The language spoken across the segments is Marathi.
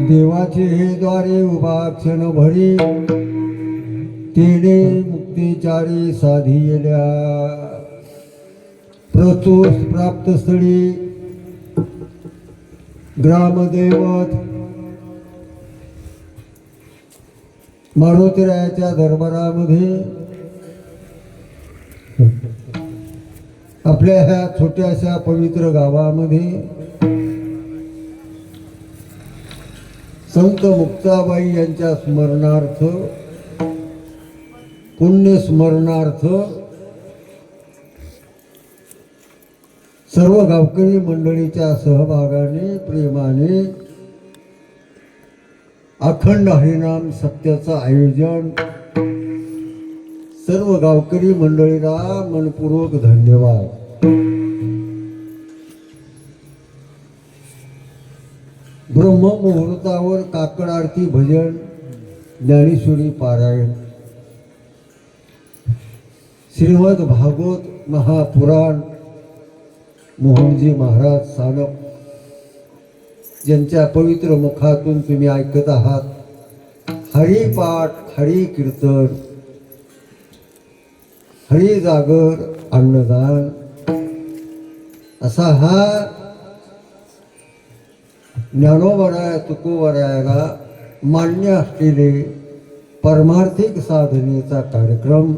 देवाचे हे द्वारे उभा क्षण भरी तिने मुक्तिचारी साधिल्या प्रतोष प्राप्त स्थळी ग्रामदैवत मारुतीरायाच्या दरबारामध्ये आपल्या ह्या छोट्याशा पवित्र गावामध्ये संत मुक्ताबाई यांच्या स्मरणार्थ पुण्य स्मरणार्थ सर्व गावकरी मंडळीच्या सहभागाने प्रेमाने अखंड हरिनाम सप्त्याचं आयोजन सर्व गावकरी मंडळीला मनपूर्वक धन्यवाद. ब्रह्म मुहूर्तावर काकड आरती भजन ज्ञानेश्वरी पारायण श्रीमद भागवत महापुराण मोहनजी महाराज सानप ज्यांच्या पवित्र मुखातून तुम्ही ऐकत आहात. हरिपाठ, हरि कीर्तन, हरि जागर, अन्नदान असा हा ज्ञानोबराया तुकोबरायाला मान्य असलेले परमार्थिक साधनेचा कार्यक्रम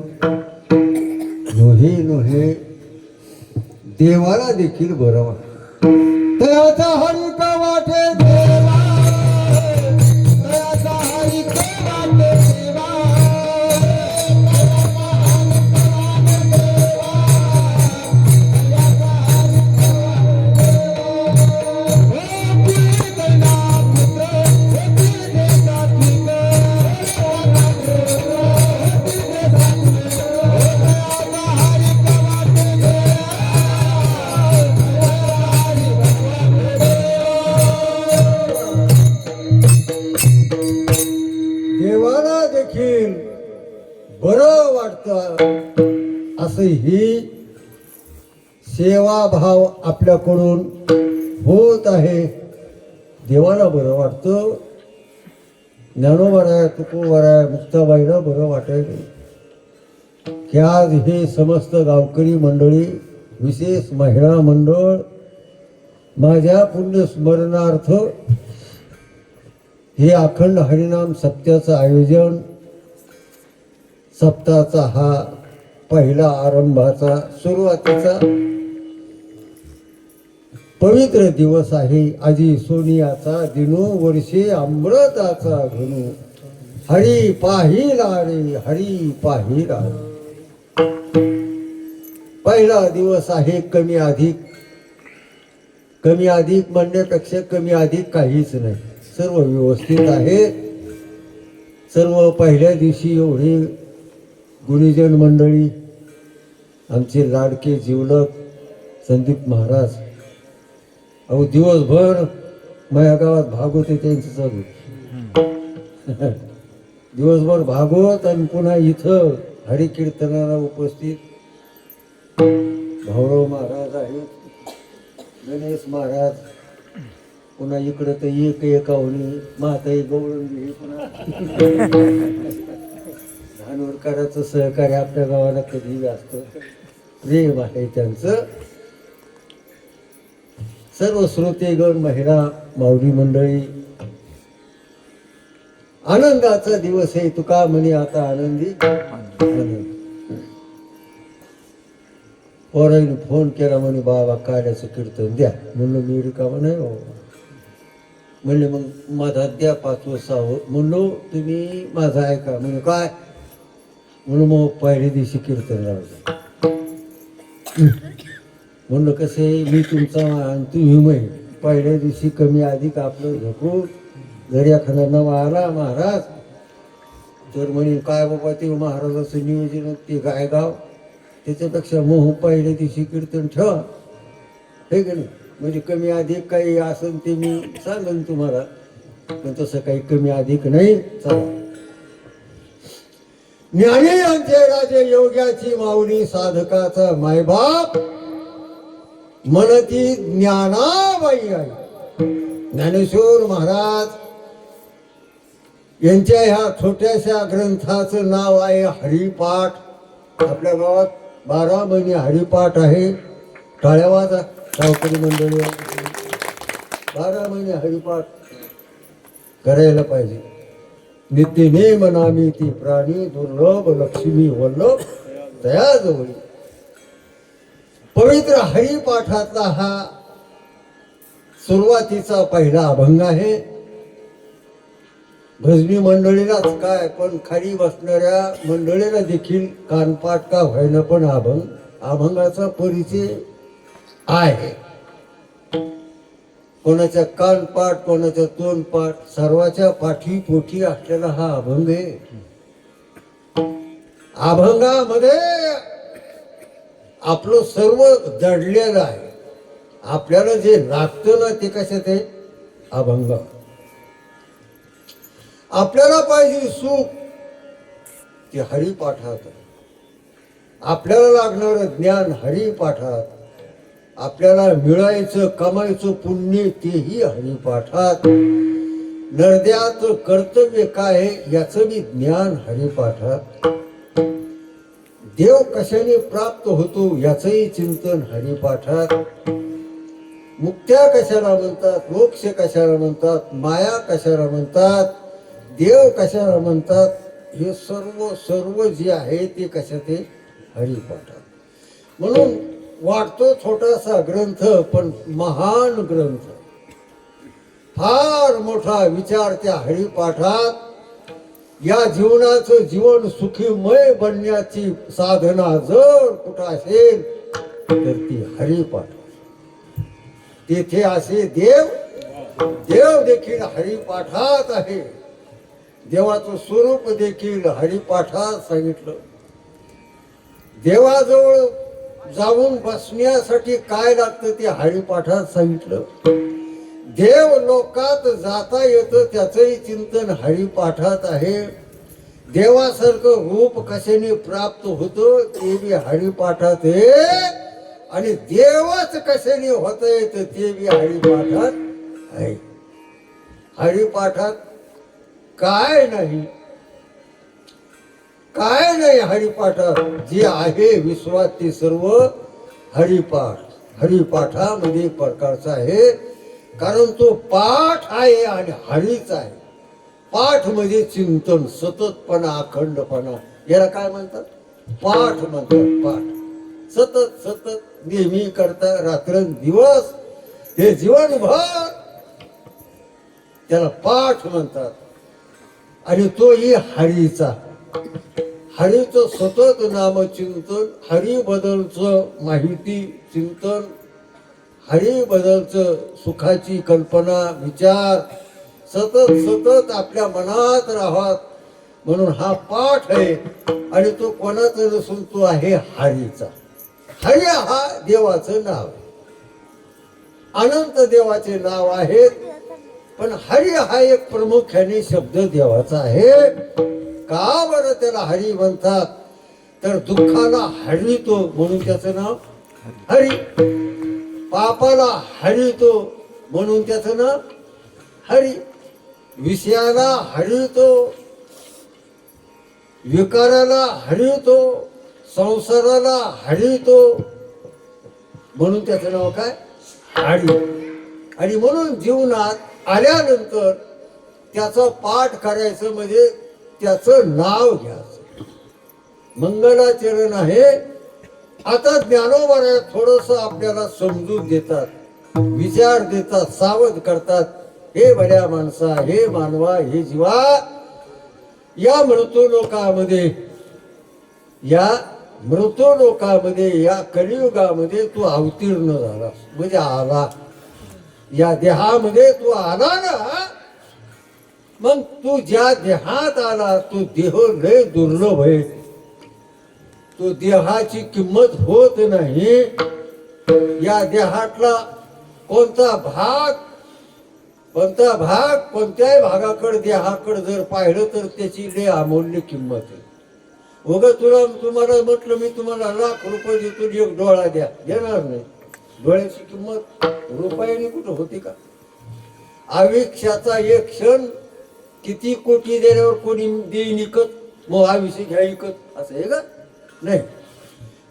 नोहे देवाला देखील बरं वाटतं. त्याचा हरी का वाटे देवा, त्याचा हरी का वाटे देवा, देवाला देखील बरं वाटतं असं ही सेवाभाव आपल्याकडून होत आहे. देवाला बरं वाटतं, ज्ञानोबराया तुकोबराया मुक्ताबाईला बरं वाटायचं की आज हे समस्त गावकरी मंडळी विशेष महिला मंडळ माझ्या पुण्य स्मरणार्थ हे अखंड हरिनाम सप्त्याचं आयोजन सप्ताहाचा हा पहिला आरंभाचा सुरुवातीचा पवित्र दिवस आहे. आजी सोनियाचा दिनो वर्षे अमृताचा घनू हरी पाहिला रे हरी पाहिला. पहिला दिवस आहे. कमी अधिक म्हणण्यापेक्षा कमी अधिक काहीच नाही, सर्व व्यवस्थित आहे. सर्व पहिल्या दिवशी एवढे गुरुजन मंडळी आमचे लाडके जिवलक संदीप महाराज अहो दिवसभर माझ्या गावात भागवत आहे त्यांचं चालू. दिवसभर भागवत आणि पुन्हा इथं हरिकीर्तनाला उपस्थित भाऊराव महाराज आहेत, गणेश महाराज, पुन्हा इकडं तर एक एकावणी माताई गवळून पुन्हा धानोरकरांचं सहकार्य आपल्या गावाला कधी असतं, प्रेम आहे त्यांचं. सर्व श्रोतेगण, महिला माऊली मंडळी, आनंदाचा दिवस आहे. तुका म्हणे आता आनंदी आनंद. पोराईने फोन केला म्हणे बाबा काल्याचं कीर्तन द्या. म्हणलं मी रिकामा नाही हो. म्हणले मग माझा द्या 5 6. म्हणलो तुम्ही माझा ऐका. म्हणजे काय? म्हणून मग पहिल्या दिवशी कीर्तन लावलं. म्हणलं कसं आहे, मी तुमचा आणि तुम्ही मग पहिल्या दिवशी कमी अधिक आपलं झोपून जरी एखादा नवा आला महाराज तर म्हणे काय बाबा ते महाराजाचं नियोजन ते गायगाव त्याच्यापेक्षा मोह पहिल्या दिवशी कीर्तन ठेवा हे का नाही. म्हणजे कमी अधिक काही असेल ते मी सांगेन तुम्हाला, पण तसं काही कमी अधिक नाही. चला, ज्ञानी यांचे राजे योग्याची माऊली साधकाचा मायबाप म्हणती ज्ञानाबाई आहे. ज्ञानेश्वर महाराज यांच्या ह्या छोट्याशा ग्रंथाचं नाव आहे हरिपाठ. आपल्या गावात 12 महिने हरिपाठ आहे. टाळ्या वाजा गावकरी मंडळी. 12 महिने हरिपाठ करायला पाहिजे. नित्य नेम नामी ती प्राणी दुर्लभ लक्ष्मी वल्लभ तयाजवळी. पवित्र हरिपाठातला हा सुरुवातीचा पहिला अभंग आहे. भजनी मंडळीलाच काय पण खाली बसणाऱ्या मंडळीला देखील कानपाठ का व्हायना पण अभंगाचा परिचय आहे. कोणाच्या कानपाठ कोणाच्या तोंडपाठ सर्वाच्या पाठी पोटी असलेला हा अभंग आहे. अभंगामध्ये आपलं सर्व दडलेलं आहे. आपल्याला जे लागतं ना ते कशात आहे? अभंग. आपल्याला पाहिजे सुख ते हरिपाठात. आपल्याला लागणारं ज्ञान हरिपाठात. आपल्याला मिळायचं कमायचं पुण्य तेही हरिपाठात. नरद्याचं कर्तव्य काय आहे याचं बी ज्ञान हरिपाठात. देव कशाने प्राप्त होतो याचंही चिंतन हरिपाठात. मुक्त्या कशाला म्हणतात, मोक्ष कशाला म्हणतात, माया कशाला म्हणतात, देव कशाला म्हणतात, हे सर्व जे आहे ते कशात आहे? हरिपाठात. म्हणून वाटतो छोटासा ग्रंथ पण महान ग्रंथ. फार मोठा विचार त्या हरिपाठात. या जीवनाचं जीवन सुखीमय बनण्याची साधना जर कुठं असेल तर ती हरिपाठ. तेथे असे देव देखील हरिपाठात आहे. देवाचं स्वरूप देखील हरिपाठात सांगितलं. देवाजवळ जाऊन बसण्यासाठी काय लागतं ते हरिपाठात सांगितलं. देव लोकात जाता येतं त्याचंही चिंतन हरिपाठात आहे. देवासारखं रूप कशाने प्राप्त होतं ते बी हरिपाठात आहे. आणि देवच कशाने होता येतं ते बी हरिपाठात आहे. हरिपाठात काय नाही हरिपाठात जे आहे विश्वात ते सर्व हरिपाठ. हरिपाठामध्ये प्रकारचा आहे कारण तो पाठ आहे आणि हरीच आहे. पाठ म्हणजे चिंतन, सततपणा, अखंडपणा. याला काय म्हणतात? पाठ म्हणतात. पाठ सतत नेहमी करता रात्रंदिवस हे जीवनभर त्याला पाठ म्हणतात. आणि तोही हरीचा. हरीचं सतत नामचिंतन, हरीबद्दलचं माहिती चिंतन, हरीबद्दलचं सुखाची कल्पना विचार सतत आपल्या मनात राहात म्हणून हा पाठ आहे. आणि तो कोणाचा नसून तो आहे हरीचा. हरी हा देवाचं नाव आहे. अनंत देवाचे नाव आहेत पण हरी हा एक प्रामुख्याने शब्द देवाचा आहे. का बरं त्याला हरी म्हणतात तर दुःखाला हरितो म्हणून त्याचं नाव हरी. पापाला हरितो म्हणून त्याचं नाव हरी. विषयाला हरितो, विकाराला हरितो, संसाराला हरितो म्हणून त्याचं नाव काय? हरी. आणि म्हणून जीवनात आल्यानंतर त्याचा पाठ करायचं म्हणजे त्याचं नाव घ्यायचं. मंगलाचरण आहे. आता ज्ञानोबा थोडस आपल्याला समजून देतात, विचार देतात, सावध करतात. हे बड्या माणसा, हे मानवा, हे जीवा, या मृत्यूलोकामध्ये या कलियुगामध्ये तू अवतीर्ण झालास म्हणजे आला. या देहामध्ये तू आला ना. मग तू ज्या देहात आला तो देह लय दुर्लभ आहे. तो देहाची किंमत होत नाही. या देहातला कोणता भाग कोणत्याही भागाकडे देहाकडे जर पाहिलं तर त्याची लय अमूल्य किंमत आहे. तुम्हाला म्हटलं मी तुम्हाला ₹1,00,000 देतो, एक डोळा द्या, देणार नाही. डोळ्याची किंमत रुपयाने कुठं होती का? आयुष्याचा एक क्षण किती कोटी देण्यावर कोणी देईन इकत मग हा विषय घ्या इकत असं आहे का नाही.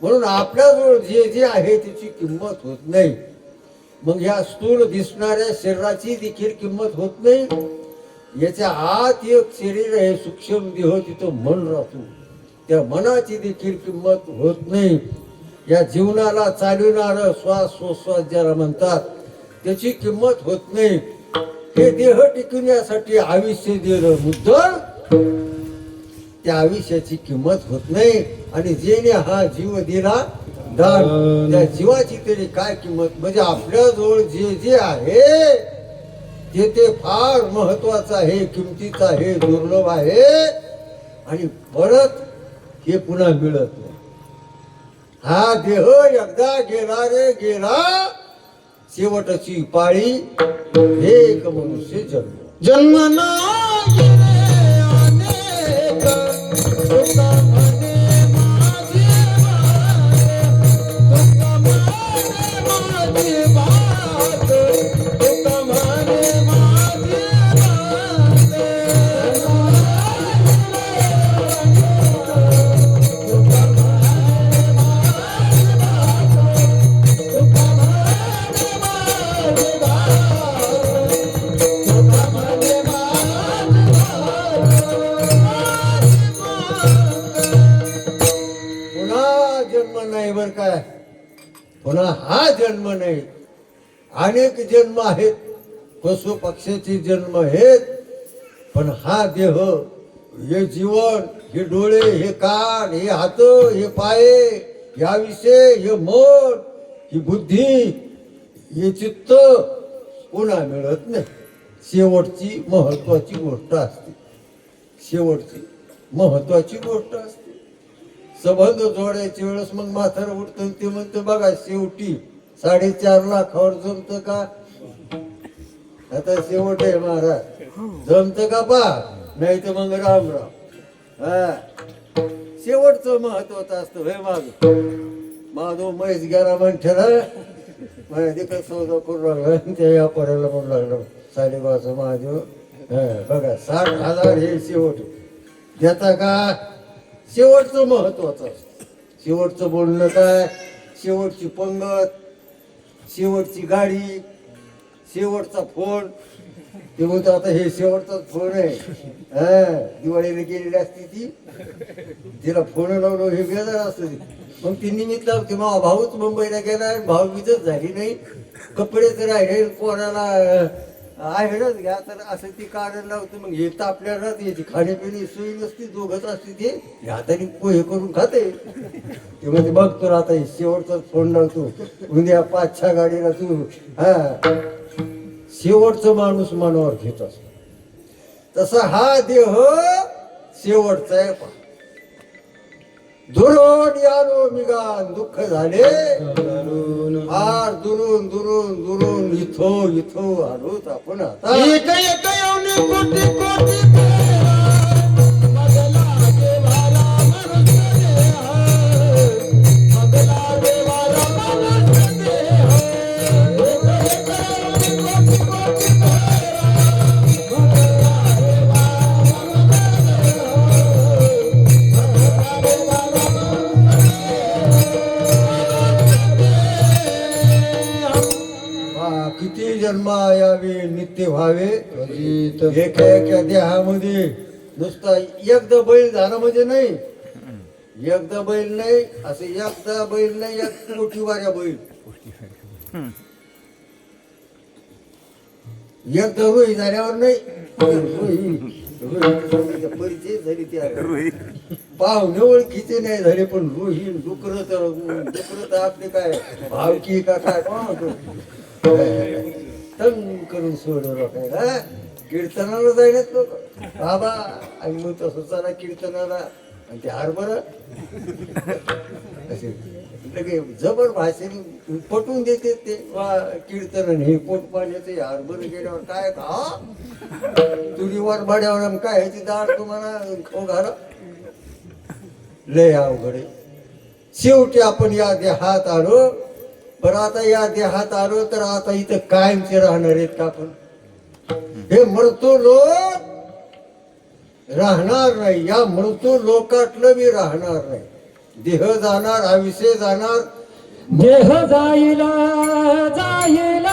म्हणून आपल्याजवळ जे जे आहे त्याची किंमत होत नाही. मग ह्या स्थूल दिसणाऱ्या शरीराची देखील किंमत होत नाही. याच्या आत एक शरीर आहे सूक्ष्म देह तिथं मन राहतो त्या मनाची देखील किंमत होत नाही. या जीवनाला चालविणारं श्वास ज्याला म्हणतात त्याची किंमत होत नाही. हे देह टिकवण्यासाठी आयुष्य दिलं मुद्दल त्या आयुष्याची किंमत होत नाही. आणि जेने हा जीव दिला दान त्या जीवाची तरी काय किंमत. म्हणजे आपल्याजवळ जे जे आहे ते फार महत्वाचं आहे किमतीचं आहे दुर्लभ आहे आणि परत हे पुन्हा मिळत नाही. हा देह एकदा गेला रे गेला शेवटची पाळी हे एक मनुष्य जन्म पुन्हा हा जन्म नाही. अनेक जन्म आहेत पशु पक्षाचे जन्म आहेत पण हा देह हे जीवन हे डोळे हे कान हे हात हे पाय या विषय हे मन ही बुद्धी हे चित्त पुन्हा मिळत नाही. शेवटची महत्वाची गोष्ट असते. शेवटची महत्वाची गोष्ट असते. संबंध जोडायच्या वेळेस मग म्हातारं उठतं ते म्हणतं बघा शेवटी 4.5 लाखावर जमतं का. आता शेवट आहे महाराज जमतं का पा नाही तर मग राम राम. हा शेवटचं महत्वाचं असतं हे माधव महेश गेला म्हणठ्याला माझ्या कसं सौदा करू लागला त्या व्यापाऱ्याला म्हणू लागलं 5.5 महादेव बघा 60,000 हे शेवट देता का. शेवटचं महत्वाचं असतं. शेवटचं बोलणं काय शेवटची पंगत शेवटची गाडी शेवटचा फोन ते बोलतो आता हे शेवटचाच फोन आहे. दिवाळीला गेलेली असती ती तिला फोन लावलं हे बेजार असतं. मग ती निमित्त लावते मग भाऊच मुंबईला गेला भाऊ विजच झाली नाही कपडे तर राहिले कोणाला आहेच घ्या तर असं ती कारण लावतं. मग हे तर आपल्याला याची खाण्यापिणी सोयी नसती दोघंच असते ते हाताने पोहे करून खाते. ते म्हणजे बघतो आता शेवटचाच फोन लावतो उद्या 5-6 गाडीला तू शेवटचं माणूस मनावर घेत असतो. तसा हा देह शेवटचा आहे. दुरून यालो मिगान दुःख झाले फार दुरून दुरून दुरून इथो आलोत आपण आता. किती जन्म यावे नित्य व्हावे एका एका देहामध्ये. नुसता एकदा बैल झाला म्हणजे नाही एकदा बैल नाही असं एकदा बैल नाही 1 कोटी वाऱ्या बैल. एकदा रोही झाल्यावर नाही परिचय झाली त्या पाहुणे ओळखीचे नाही झाले पण रोही डुकर तर आपले काय भावकी का काय तंग करून सोडलं काय कीर्तनाला जायलाच लोक बाबा आणि मग तसं चला कीर्तनाला आणि ते हरभर जबर भाषेने पटवून देते ते कीर्तन हे पोट पाण्याचे हरभर गेल्यावर काय का तुरीवर भाड्यावर काय ह्याची दाळ तुम्हाला खाऊ घाला लय अवघड. शेवटी आपण या देहात आलो पण आता या देहात आलो तर आता इथं कायमचे राहणार आहेत का आपण. हे मरतो लोक राहणार नाही, या मृत्यू लोकातलं मी राहणार नाही. देह जाणार, आयुष्य जाणार, देह जाईल जाईल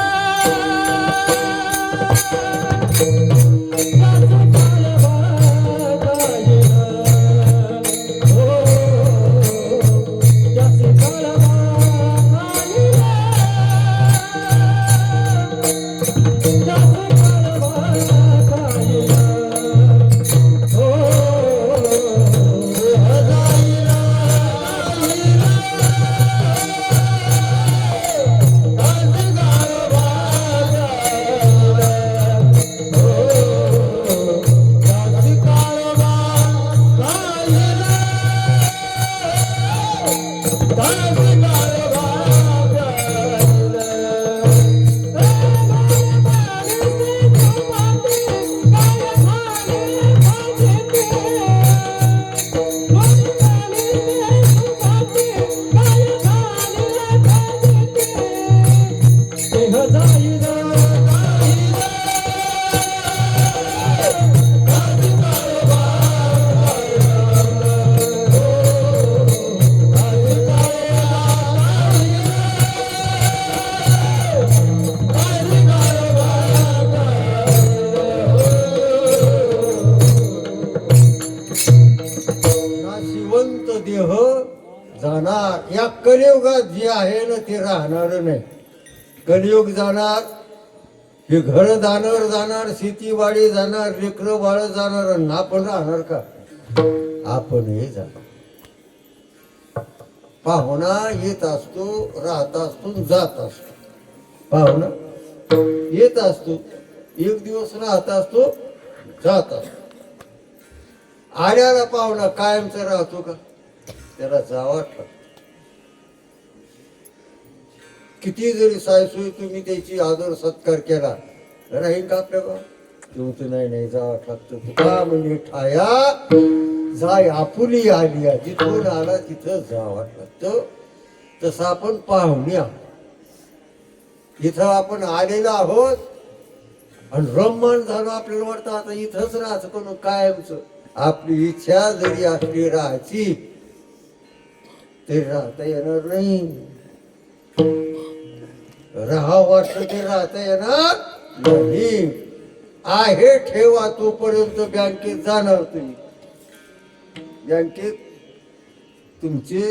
नाशिवंत देह जाणार. या कलियुगात जे आहे ना ते राहणार नाही. कलियुग जाणार, हे घर जाणार, शेतीवाडी जाणार, लेकरं बाळ जाणार, आणि आपण राहणार का? आपणही जाणार. पाहुणा येत असतो, राहत असतो, जात असतो. पाहुणा येत असतो, एक दिवस राहत असतो, जात असतो. आल्याला पाहुणा कायमचा राहतो का? त्याला जावाच लागतो. किती जरी सायसोय तुम्ही त्याची आदर सत्कार केला, राहील का आपल्या गाव? तुमचं नाही जावं लागतं. तुका म्हणजे ठाया जाय आपुली आली, जिथून आला तिथं जावं लागतं. तसं आपण पाहुणे आहोत. इथं आपण आलेलो आहोत आणि रममान झालो. आपल्याला वाटतं आता इथंच राहायचं, पण कायमचं. आपली इच्छा जरी असली राहायची ते राहता येणार नाही. राहावं वाटलं ते राहता येणार नाही. आहे ठेवा तोपर्यंत बँकेत जाणार तुम्ही. बँकेत तुमचे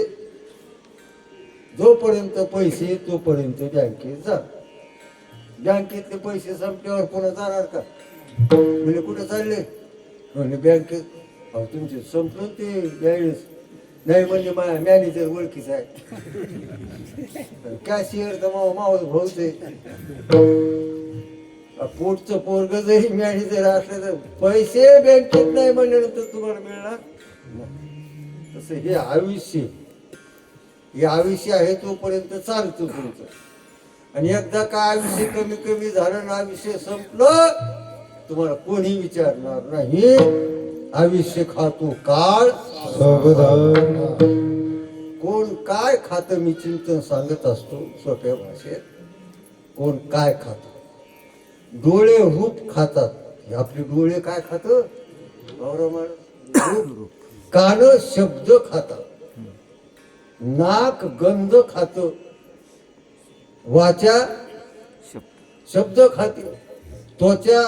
जोपर्यंत पैसे तोपर्यंत बँकेत जा. बँकेतले पैसे संपल्यावर पुन्हा जाणार का? म्हणजे कुठे चालले? म्हणजे बँकेत. अहो तुमचे संपलं ते बॅलन्स नाही म्हणजे माझ्या मॅनेजर ओळखीचा आहे, कॅशियर तर मावस भाऊच आहे. पोटचं पोरग जरी मॅनेजर असलं तर पैसे बँकेत नाही म्हणल्यानंतर तुम्हाला मिळणार. तसं हे आयुष्य आहे तोपर्यंत चालतं तुमचं. आणि एकदा का आयुष्य कमी कमी झालं ना, आयुष्य संपलं, तुम्हाला कोणी विचारणार नाही. आयुष्य खातो काळ कोण काय खात मी चिंतन सांगत असतो सोप्या भाषेत. कोण काय खात? डोळे रूप खातात. आपले डोळे काय खात? रूप. कान शब्द खातात. नाक गंध खात. वाचा शब्द खाते. त्वचा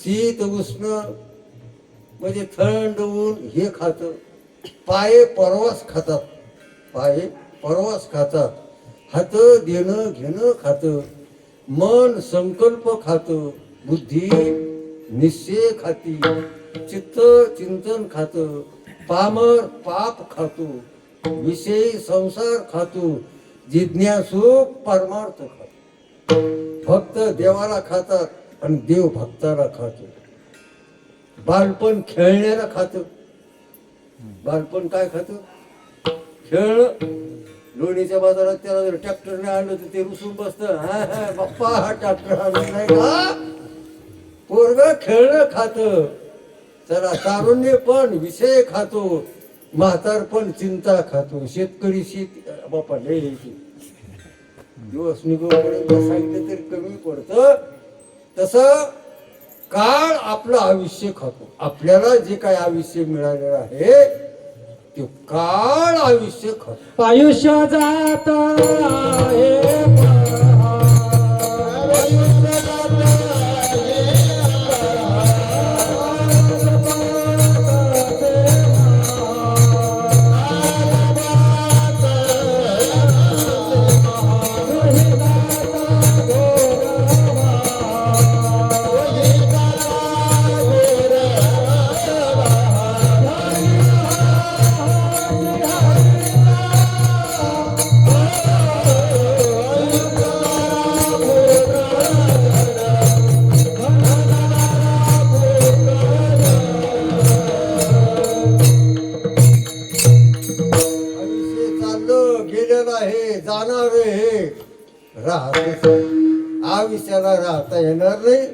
शीत उष्ण म्हणजे थंड ऊन हे खात. पाय परवास खातात. हात देणं घेणं खात. मन संकल्प खात. बुद्धी निश्चय खाती. चित्त चिंतन खात. पामर पाप खातो. विषयी संसार खातो. जिज्ञासू परमार्थ खातो. भक्त देवाला खातात आणि देव भक्ताला खातो. बालपण खेळण्याला खात. बालपण काय खात? खेळ. लोणीच्या बाजारात त्याला जर ट्रॅक्टरने आणलं तर ते रुसून बसत. हा बाप्पा हा ट्रॅक्टर आणलं नाही का? पोरग खेळणं खात. त्याला तारुण्य पण विषय खातो. म्हातारपण चिंता खातो. शेतकरी शेती बाप्पा लय दिवस निघोपर्यंत सांगितलं तरी कमी पडतं. तसं काळ आपलं आयुष्य खातो. आपल्याला जे काही आयुष्य मिळालेलं आहे ते काळ आयुष्य खातो. आयुष्य जात आहे आयुष्य चाललं गेलेलं आहे, जाणार आहे, राहतच आहे. आयुष्याला राहता येणार नाही,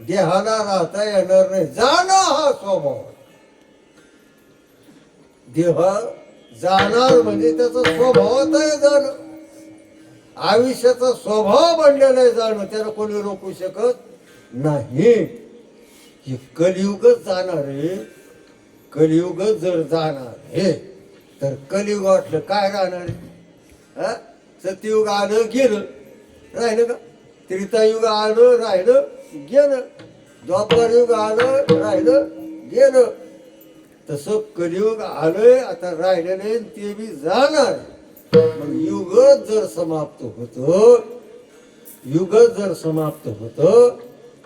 देहाला राहता येणार नाही. जाणं हा स्वभाव. देह जाणार म्हणजे त्याचा स्वभावच आहे जाणं. आयुष्याचा स्वभाव बनलेला आहे जाणं. त्याला कोणी रोखू शकत नाही. हे कलियुगच जाणार आहे. कलियुगच जर जाणार हे तर कलियुग वाटलं काय राहणार आहे? हा? सत्ययुग आलं गेलं, राहिलं का? त्रेतायुग आलं राहिलं गेलं, द्वापर युग आलं राहिलं गेलं. तसं कलियुग आलंय, आता राहिलं नाही, ते बी जाणार. मग युगच जर समाप्त होतं, युगच जर समाप्त होतं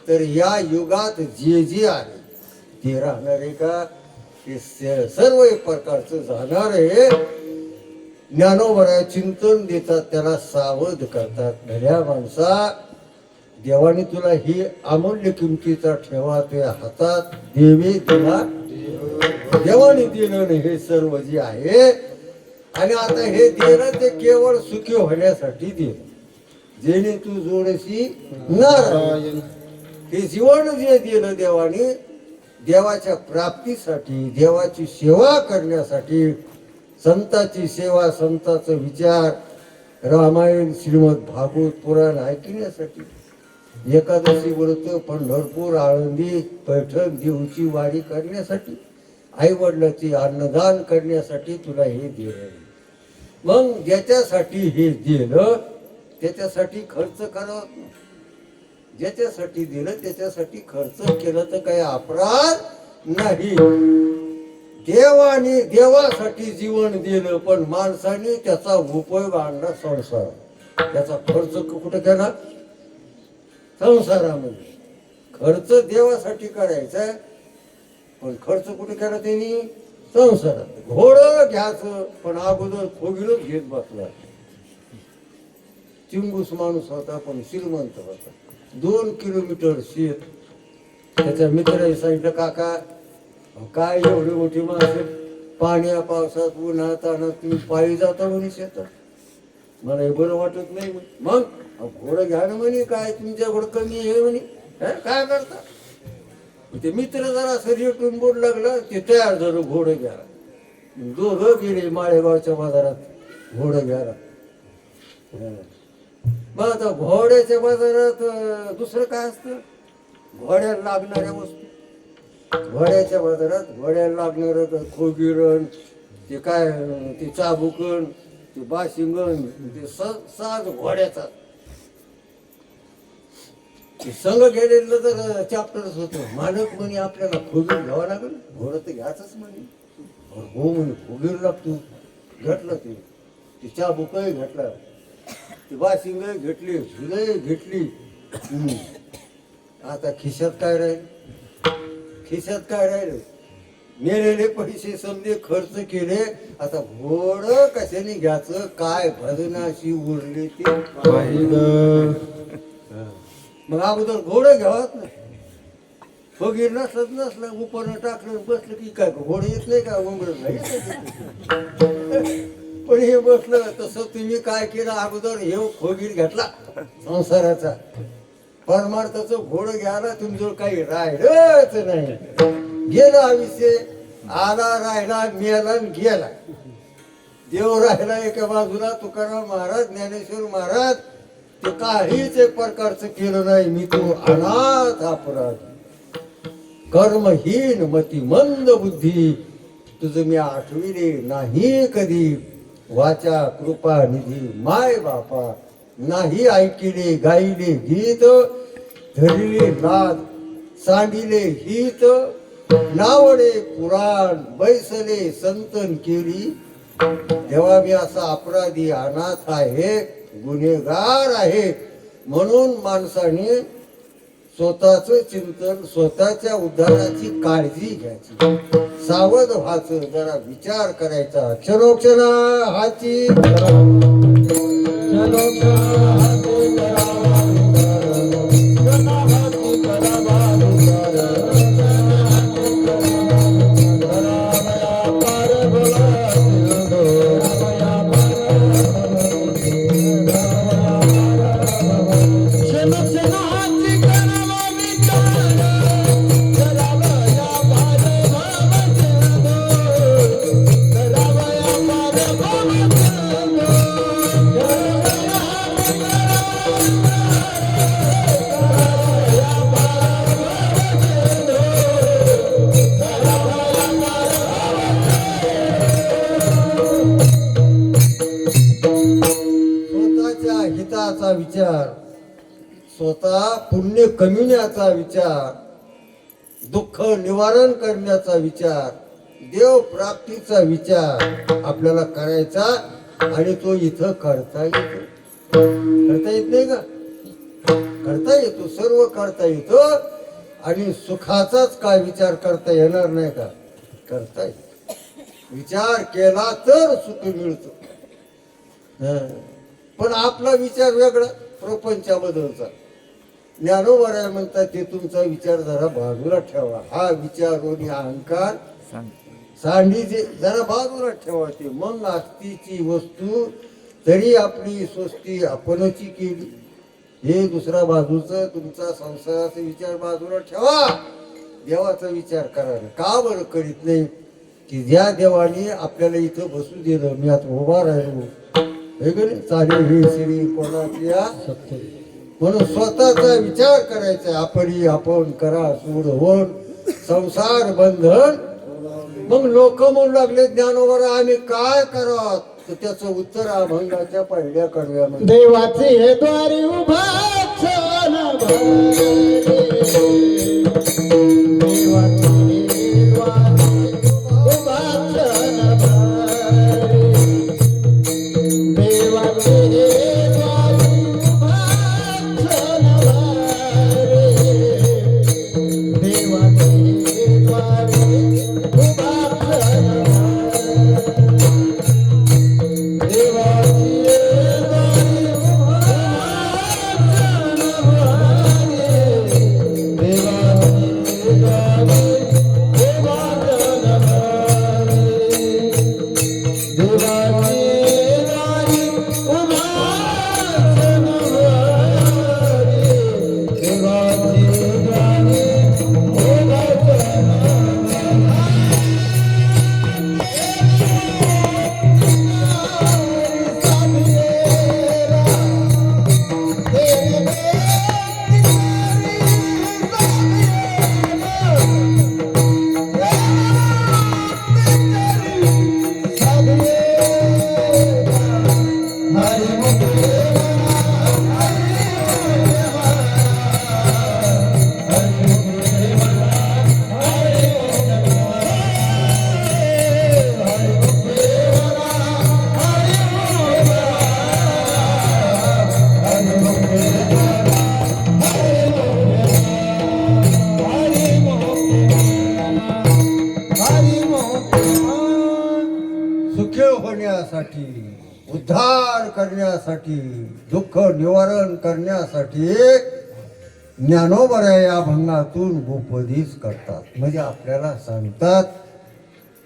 तर या युगात जे जे आहे ते राहणार आहे का? ते सर्व एक प्रकारचं जाणार आहे. ज्ञानोबराय चिंतन देतात, त्याला सावध करतात. भल्या माणसा, देवाने तुला ही अमूल्य किमतीचा ठेवा तुझ्या हातात देवे तुला देवाने दिलं नाही हे सर्व जे आहे. आणि आता हे देणं ते केवळ सुखी होण्यासाठी दिलं. जेणे तू जोडशी नारायण. हे जीवन जे दिलं देवाने, देवाच्या प्राप्तीसाठी, देवाची सेवा करण्यासाठी, संताची सेवा, संताचा विचार, रामायण, श्रीमद भागवत पुराण ऐकण्यासाठी, एकादशी व्रत, पंढरपूर, आळंदी, पैठण, देऊची वारी करण्यासाठी, आई वडिलांची अन्नदान करण्यासाठी तुला हे दिलं. मग ज्याच्यासाठी हे दिलं त्याच्यासाठी खर्च करावा. ज्याच्यासाठी दिलं त्याच्यासाठी खर्च केलं तर काही अपराध नाही. देवाने देवासाठी जीवन दिलं, पण माणसाने त्याचा उपयोग आणला संसार. त्याचा खर्च कुठं केला? संसारामध्ये. खर्च देवासाठी करायचा, पण खर्च कुठे केला त्यांनी? संसारात. घोडं घ्यायचं, पण अगोदर खोगीरच घेत बसला. चिंगूस माणूस होता, पण श्रीमंत होता. 2 किलोमीटर शेत. त्याच्या मित्राने सांगितलं, काका काय एवढी मोठी माणसं पाण्या पावसात उन्हात तानात तुम्ही पायी जाता म्हणे शेतात? मला हे बरं वाटत नाही. मग घोडं घ्या ना म्हणे. काय तुमच्या घोडं कमी आहे म्हणे? काय करता? ते मित्र जरा असं रेटून बोल लागला, ते तयार झालं घोडं घ्यायला. दोघं गेले माळेगावच्या बाजारात घोडं घ्यायला. मग आता घोड्याच्या बाजारात दुसरं काय असतं? घोड्याला लागणाऱ्या वस्तू. घोड्याच्या बाजारात घोड्याला लागणार खोगीरण, ते काय ते चाबुकण, ते बाशिंगण, ते साज घोड्याचा. ते संघ गेलेलं तर चॅप्टरच होतं. मालक म्हणे आपल्याला खोगीर घ्यावा लागेल, घोडं तर घ्यायचंच म्हणे. हो म्हणे, खोगीर लागतो. घेतलं ते चाबुकही घेतला, ती बाशिंग घेतली, झुलही घेतली. आता खिशात काय राहील? खिशात काय राहिलं? मेलेले पैसे समजे खर्च केले. आता घोडं कशाने घ्यायचं? काय भजनाशी उरले ते पाहिलं. मग अगोदर घोडं घ्यावत नाही. फगीर नसलं उपरनं टाकलं बसलं की काय घोडं येत नाही का? उंबरत नाही. पण हे बसलं तसं तुम्ही काय केलं? अगोदर हे खोगीर घेतला संसाराचा, परमार्थाचं घोडं घ्यायला तुमच्याजवळ काही राहिलंच नाही. गेलं आयुष्य. आला राहिला, मेला गेला. देव राहिला एका बाजूला, तुकाराम महाराज, ज्ञानेश्वर महाराज. ते काहीच एक प्रकारचं केलं नाही. मी तो अनाथ अपराधी. कर्महीन मती मंद बुद्धी तुझं मी आठविले नाही कधी. वाचा कृपा निधी माय बापा नाही ऐकिले गायले गीत. धरिले नाद सांडिले हित नावडे पुराण बैसले संतन केली. तेव्हा मी असा अपराधी अनाथ आहे गुन्हेगार आहे म्हणून माणसाने स्वतःच चिंतन स्वतःच्या उद्धाराची काळजी घ्यायची. सावध व्हायचं जरा विचार करायचा. क्षणोक्षणा हाची स्वतःच्या हिताचा विचार, स्वतः पुण्य कमिण्याचा विचार, दुःख निवारण करण्याचा विचार, देव प्राप्तीचा विचार आपल्याला करायचा आणि तो इथं करता येतो. करता येत नाही का? करता येतो, सर्व करता येतो. आणि सुखाचाच काय विचार करता येणार नाही का? करता येतो. विचार केला तर सुख मिळतं. पण आपला विचार वेगळा प्रपंचाबद्दलचा. ज्ञानोबराय म्हणतात ते तुमचा विचार जरा बाजूला ठेवा. हा विचार आणि अहंकार सांडीचे जरा बाजूला ठेवा. ते मग आस्तीची वस्तू तरी आपली स्वस्ती आपणची केली. हे दुसरा बाजूचं तुमचा संसाराचा विचार बाजूला ठेवा. देवाचा विचार करा. का बरं करीत नाही की ज्या देवाने आपल्याला इथं बसू दिलं, मी आता उभा राहिलो चालेल ही श्री कोणाची म्हणून स्वतःचा विचार करायचा. आपण करा सोडवून संसार बंधन. मग लोक म्हणू लागले ज्ञानोबा आम्ही काय करावं, तर त्याचं उत्तर अभंगाच्या पहिल्या कडव्यामध्ये देवाचे हे द्वारी उभा छान भरले. देवाचे हे द्वारी उभा छान भरले. देवाचे हे द्वारी उभा छान भरले. देवाचे हे द्वारी उभा छान होण्यासाठी, उद्धार करण्यासाठी, दुःख निवारण करण्यासाठी ज्ञानोबराय या भंगातून उपदेश करतात. म्हणजे आपल्याला सांगतात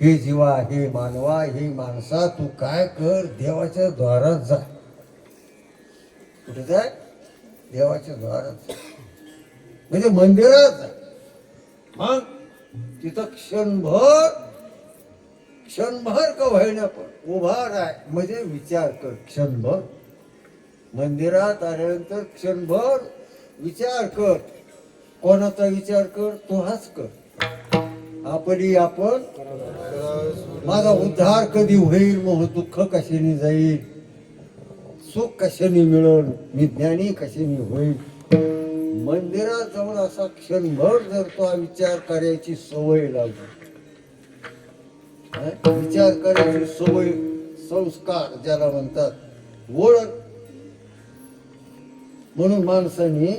हे जीवा, हे मानवा, हे माणसा, तू काय कर, देवाच्या द्वारात जा. कुठे जाय? देवाच्या द्वारात. म्हणजे मंदिरात जा. मग तिथं क्षणभर का व्हायना पण उभा राह, म्हणजे विचार कर. क्षणभर मंदिरात आल्यानंतर क्षणभर विचार कर. कोणाचा विचार कर? तो हाच कर. आपली आपण माझा उद्धार कधी होईल, मोह दुःख कशाने जाईल, सुख कशाने मिळेल, मी ज्ञानी कशाने होईल. मंदिरात जाऊन असा क्षणभर जर तो विचार करायची सवय लागली, विचार करायची सवय, संस्कार ज्याला म्हणतात, ओळख. म्हणून माणसाने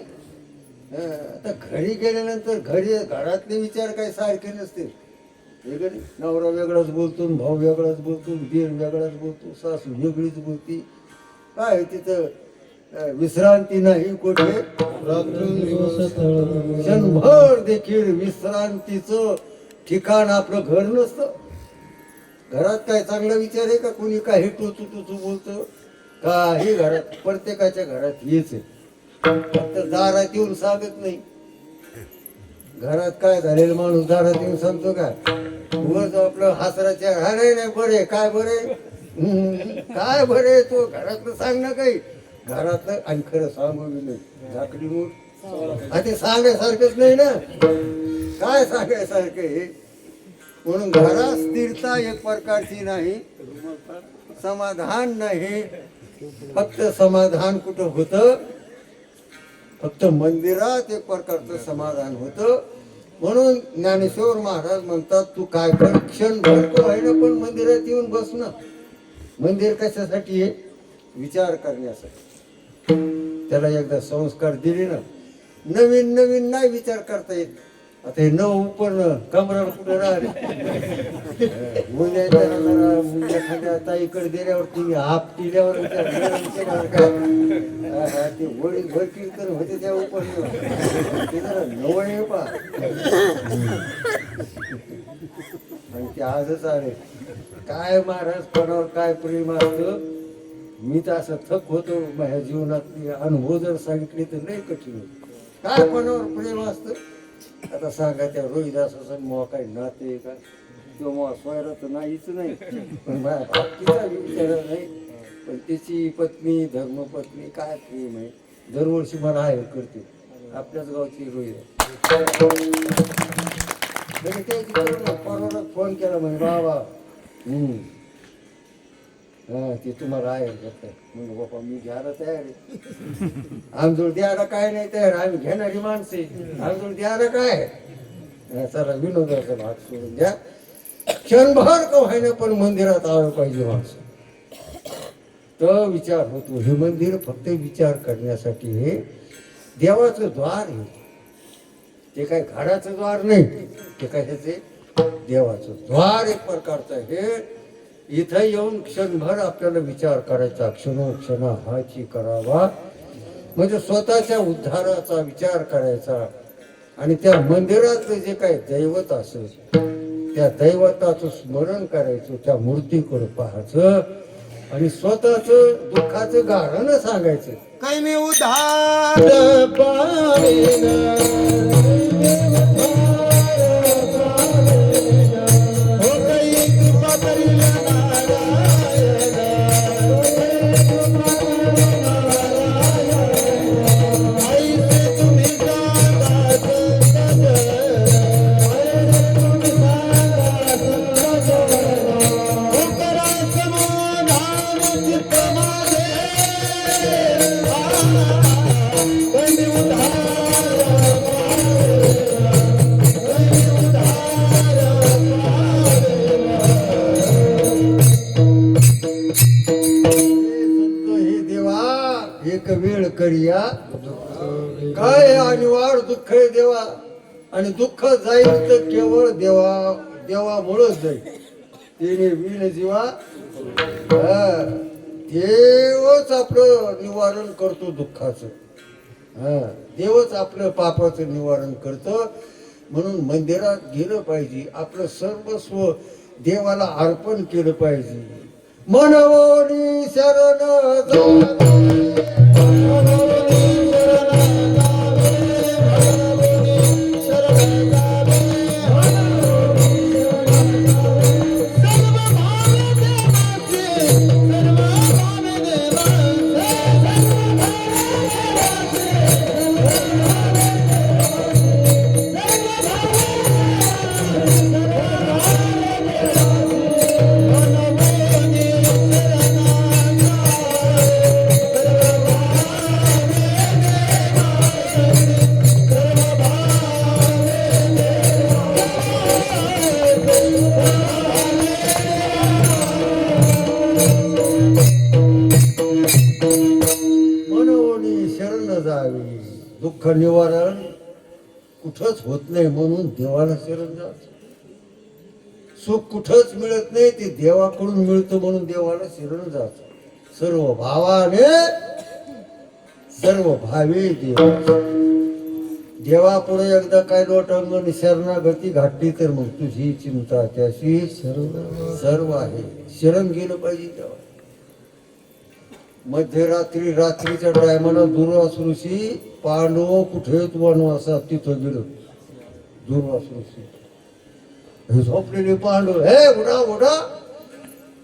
आता घरी गेल्यानंतर घरातले विचार काही सारखे नसते. वेगळे नवरा वेगळाच बोलतो, भाऊ वेगळाच बोलतो, दीर वेगळाच बोलतो, सासू वेगळीच बोलती. काय तिथं विश्रांती नाही कुठे, क्षणभर देखील विश्रांतीचं ठिकाण आपलं घर नसतं. घरात काय चांगला विचार आहे का? कोणी काही टोचू टोचू बोलतं काही? घरात प्रत्येकाच्या घरात हेच आहे, फक्त दारात येऊन सांगत नाही. घरात काय झालेलं माणूस दारात येऊन सांगतो का? उगाच आपलं हासराच्या अरे नाही बरे काय बरे काय बरे, तो घरातलं सांग ना काही. घरातलं आणि खरं सांगू नाही, झाकडी मूठ ते सांगायसारखंच नाही ना. काय सांगायसारखं हे? म्हणून घरात स्थिरता एक प्रकारची नाही, समाधान नाही. फक्त समाधान कुठं होतं? फक्त मंदिरात एक प्रकारचं समाधान होतं. म्हणून ज्ञानेश्वर महाराज म्हणतात, तू काय कर, क्षण भरतो आहे ना, पण मंदिरात येऊन बस ना. मंदिर कशासाठी आहे? विचार करण्यासाठी. त्याला एकदा संस्कार दिले ना, नवीन नवीन नाही विचार करता येत. आता हे न उपरणं कमराला कुठे राहिले, मुल्या खांद्या ताईकडे दिल्यावर तुम्ही हाप दिल्यावर विचार काय ते वडील भर कीर्तन होते त्या उपरणं ते जरा नवं आहे पा. आणि ते आजच आले. काय महाराज कोणावर काय प्रेम असतं, मी तर असं थक होतो. माझ्या जीवनातले अनुभव जर सांगितले तर नाही कठीण. काय कोणावर प्रेम असतं? आता सांगा, त्या रोहिदास असं मग काही नाते का? किंवा मग सोयरा तर नाहीच नाही, पण माझ्या बाबतीचा विचार नाही. पण त्याची पत्नी, धर्मपत्नी, काय प्रेम आहे. दरवर्षी मला आहे करते, आपल्याच गावची रोहिदास. परवाला फोन केला म्हणे, बाबा ते तुम्हाला आहे म्हणून. बाबा मी घ्यायला तयार आहे. आमजोड द्यायला काय नाही तयार, आम्ही घेणारी माणसे. आमजोड द्यायला काय, चला विनोदाचा भाग सोडून द्या. क्षणभर का व्हायना पण मंदिरात आलं पाहिजे माणसं. तर विचार होतो. हे मंदिर फक्त विचार करण्यासाठी हे देवाचं द्वार आहे. ते काय घराचं द्वार नाही, ते काय ह्याचे देवाचं द्वार एक प्रकारचं हे. इथं येऊन क्षणभर आपल्याला विचार करायचा, क्षणोक्षण हाची करावा. म्हणजे स्वतःच्या उद्धाराचा विचार करायचा. आणि त्या मंदिरातलं जे काही दैवत असेल त्या दैवताचं स्मरण करायचं, त्या मूर्तीकडे पाहायचं आणि स्वतःचं दुःखाचं गाणं सांगायचं. काही मी उधार पावेन, वेळ करिया काय अनिवार्य दुःख आहे देवा. आणि दुःख जाईल तर केवळ देवामुळेच जाईल. तिने विण जीवा देवच आपलं निवारण करतो दुःखाचं. देवच आपलं पापाचं निवारण करतं. म्हणून मंदिरात गेलं पाहिजे, आपलं सर्वस्व देवाला अर्पण केलं पाहिजे. मनवोनी शरण शरण जावे. दुःख निवारण कुठंच होत नाही म्हणून देवाला शरण जायचं. सुख कुठंच मिळत नाही ते देवाकडून मिळतं म्हणून देवाला शरण जायचं. सर्व भावाने सर्व भावे देवापुढे एकदा काय लोटांगण शरणागती घातली तर मग तुझी चिंता त्याशी सर्व आहे. शरण गेलं पाहिजे तेव्हा. मध्यरात्री रात्रीच्या टायमाला दुर्वास ऋषी पांडव कुठे वनवासात तिथं गेलो. दुर्वास ऋषी हे झोपलेले पांडव हे उडा उडा.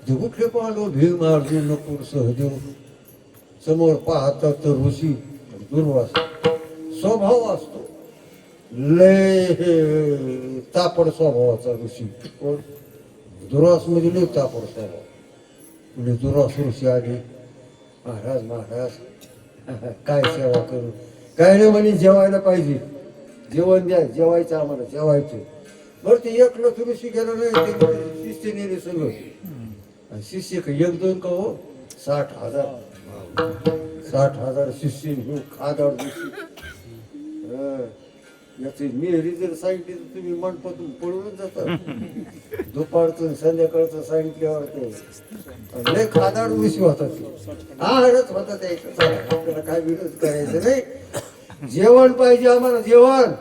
ते कुठले पांडव भीम अर्जुन नकुल सहदेव समोर पाहतात तर ऋषी दुर्वास स्वभाव असतो लय तापड स्वभावाचा ऋषी. कोण दुर्वास मध्ये लय तापड स्वभाव. म्हणजे दुर्वास ऋषी आले. महाराज महाराज काय सेवा करू. काय नाही म्हणे जेवायला पाहिजे. जेवण द्या. जेवायचं आम्हाला जेवायचं. बरं ते एक लक्ष ऋषी गेलं नाही ते शिष्य नेले सगळं. शिष्य का एक दोन का हो 60,000 60,000 शिष्य घेऊन खादाड ऋषी. याची मेहरी जर सांगितली तर तुम्ही मंडपातून पळूनच जाता. दुपारचं संध्याकाळचं सांगितल्यावर ते लय खादाड ऋषी होता. आहारच होता त्याचा. आपल्याला काय विरोध करायचं नाही. जेवण पाहिजे आम्हाला जेवण.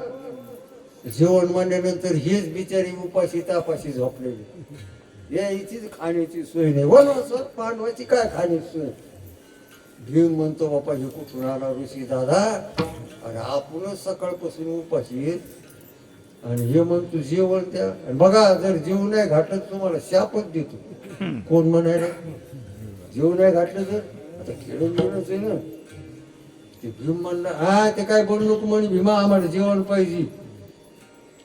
जेवण म्हणल्यानंतर हेच बिचारी उपाशी तापाशी झोपलेली. यायचीच खाण्याची सोय नाही. वनवासात पांडवाची काय खाण्याची सोय. भीम म्हणतो बापा हे कुठून आला ऋषी दादा. आणि आपणच सकाळपासून उपाशी येत आणि हे म्हणतो जेवण द्या. आणि बघा जर जेवण नाही घातलं तुम्हाला शापच देतो. कोण म्हणायला जेवण नाही घातलं तर आता खेळून गेलंच आहे ना. ते भीम म्हणला हा ते काय बोलू नको म्हणे भीमा आम्हाला जेवण पाहिजे.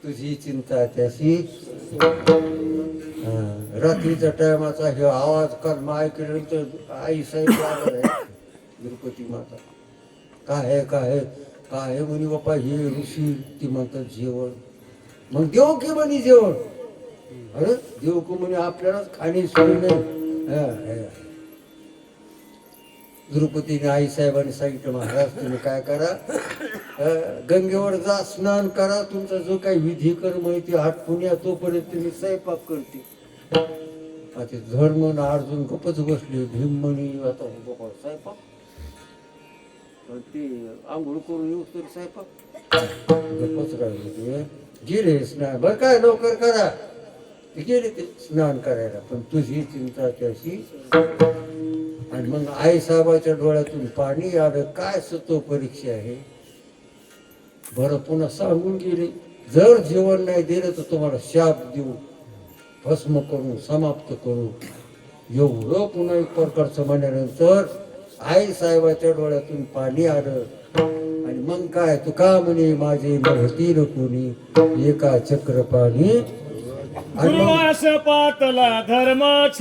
तुझी चिंता त्याशी. रात्रीच्या टायमाचा हे आवाज काल ऐकल्यानंतर आई साहेब आहे द्रौपदी माता. काय आहे काय आहे काय आहे म्हणे बापा हे ऋषी ती म्हणतात जेवण. मग देऊ की म्हणे जेवण. अरे देऊ की म्हणे आपल्यालाच खाणी सोय नाही. द्रौपदीने आई साहेबांनी सांगितलं महाराज तुम्ही काय करा गंगेवर जा स्नान करा. तुमचा जो काही विधी कर्म आहे ते आटपून या तोपर्यंत तुम्ही स्वयंपाक करते. आता धर्म अर्जुन खूपच बसले. भीम म्हणे आता बाबा स्वयंपाक ते आंघोळ करून येऊ तर स्वयंपाक गप्पच राहिले. गेले स्नान बरं काय लवकर करा. ते गेले ते स्नान करायला. पण तुझी चिंता त्याशी. आणि मग आई साहेबाच्या डोळ्यातून पाणी आलं. काय सतो परीक्षा आहे. बरं पुन्हा सांगून गेले जर जेवण नाही दिलं तर तुम्हाला शाप देऊ भस्म करू समाप्त करू. एवढं पुन्हा एक प्रकारचं म्हणल्यानंतर आई साहेबाच्या डोळ्यातून पाणी आलं. आणि मग काय तू का म्हणे माझे नव्हती कोणी एका चक्र पाणी. आणि मग पातला धर्माच